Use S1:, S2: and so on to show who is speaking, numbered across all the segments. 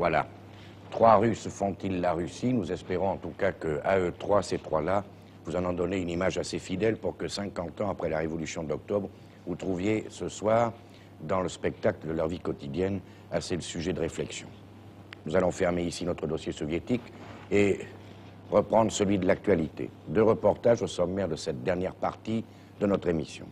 S1: Voilà. 3 Russes font-ils la Russie? Nous espérons en tout cas qu'à eux trois, ces trois-là, vous en donnez une image assez fidèle pour que 50 ans après la Révolution d'octobre, vous trouviez ce soir, dans le spectacle de leur vie quotidienne, assez le sujet de réflexion. Nous allons fermer ici notre dossier soviétique et reprendre celui de l'actualité. 2 reportages au sommaire de cette dernière partie de notre émission.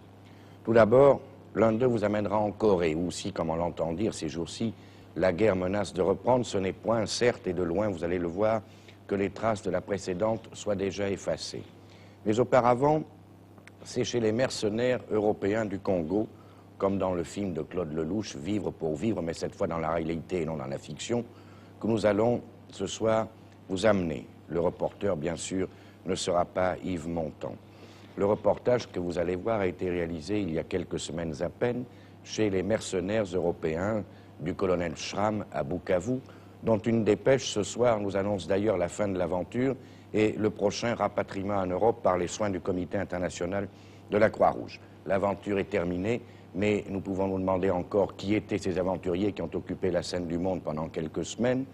S1: Tout d'abord, l'un d'eux vous amènera en Corée, où aussi, comme on l'entend dire ces jours-ci, la guerre menace de reprendre. Ce n'est point, certes, et de loin, vous allez le voir, que les traces de la précédente soient déjà effacées. Mais auparavant, c'est chez les mercenaires européens du Congo, comme dans le film de Claude Lelouch, Vivre pour vivre, mais cette fois dans la réalité et non dans la fiction, que nous allons ce soir vous amener. Le reporter, bien sûr, ne sera pas Yves Montand. Le reportage que vous allez voir a été réalisé il y a quelques semaines à peine chez les mercenaires européens du colonel Schramm à Bukavu, dont une dépêche ce soir nous annonce d'ailleurs la fin de l'aventure et le prochain rapatriement en Europe par les soins du Comité international de la Croix-Rouge. L'aventure est terminée, mais nous pouvons nous demander encore qui étaient ces aventuriers qui ont occupé la scène du monde pendant quelques semaines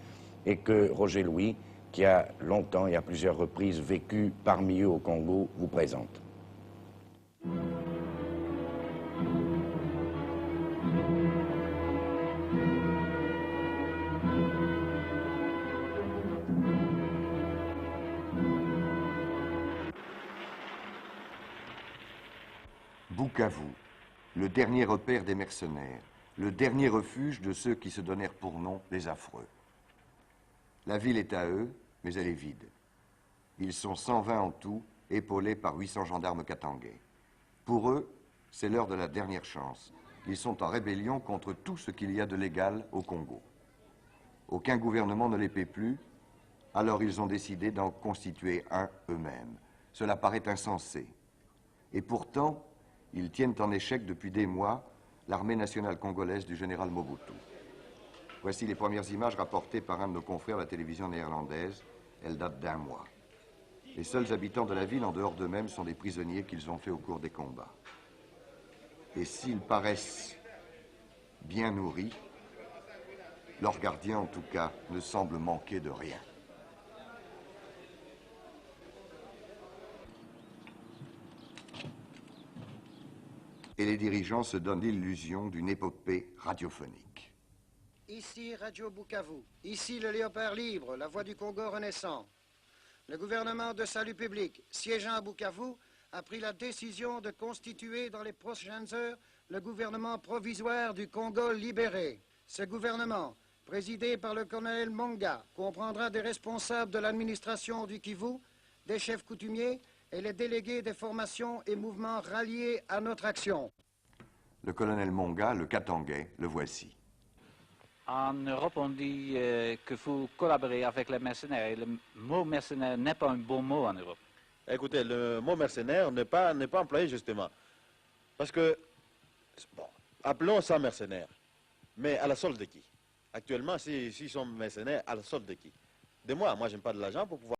S1: et que Roger Louis, qui a longtemps et à plusieurs reprises vécu parmi eux au Congo, vous présente.
S2: Bukavu, le dernier repère des mercenaires, le dernier refuge de ceux qui se donnèrent pour nom les affreux. La ville est à eux, mais elle est vide. Ils sont 120 en tout, épaulés par 800 gendarmes katangais. Pour eux, c'est l'heure de la dernière chance. Ils sont en rébellion contre tout ce qu'il y a de légal au Congo. Aucun gouvernement ne les paie plus, alors ils ont décidé d'en constituer un eux-mêmes. Cela paraît insensé. Et pourtant, ils tiennent en échec depuis des mois l'armée nationale congolaise du général Mobutu. Voici les premières images rapportées par un de nos confrères de la télévision néerlandaise. Elles datent d'1 mois. Les seuls habitants de la ville, en dehors d'eux-mêmes, sont des prisonniers qu'ils ont faits au cours des combats. Et s'ils paraissent bien nourris, leur gardien, en tout cas, ne semble manquer de rien. Et les dirigeants se donnent l'illusion d'une épopée radiophonique.
S3: Ici Radio Bukavu, ici le Léopard libre, la voix du Congo renaissant. Le gouvernement de salut public, siégeant à Bukavu, a pris la décision de constituer dans les prochaines heures le gouvernement provisoire du Congo libéré. Ce gouvernement, présidé par le colonel Monga, comprendra des responsables de l'administration du Kivu, des chefs coutumiers et les délégués des formations et mouvements ralliés à notre action.
S2: Le colonel Monga, le Katangais, le voici.
S4: En Europe, on dit que vous collaborez avec les mercenaires. Et le mot mercenaire n'est pas un bon mot en Europe.
S5: Écoutez, le mot mercenaire n'est pas employé justement. Parce que, bon, appelons ça mercenaire. Mais à la solde de qui? Actuellement, s'ils sont mercenaires, à la solde de qui? De moi, je n'ai pas de l'argent pour pouvoir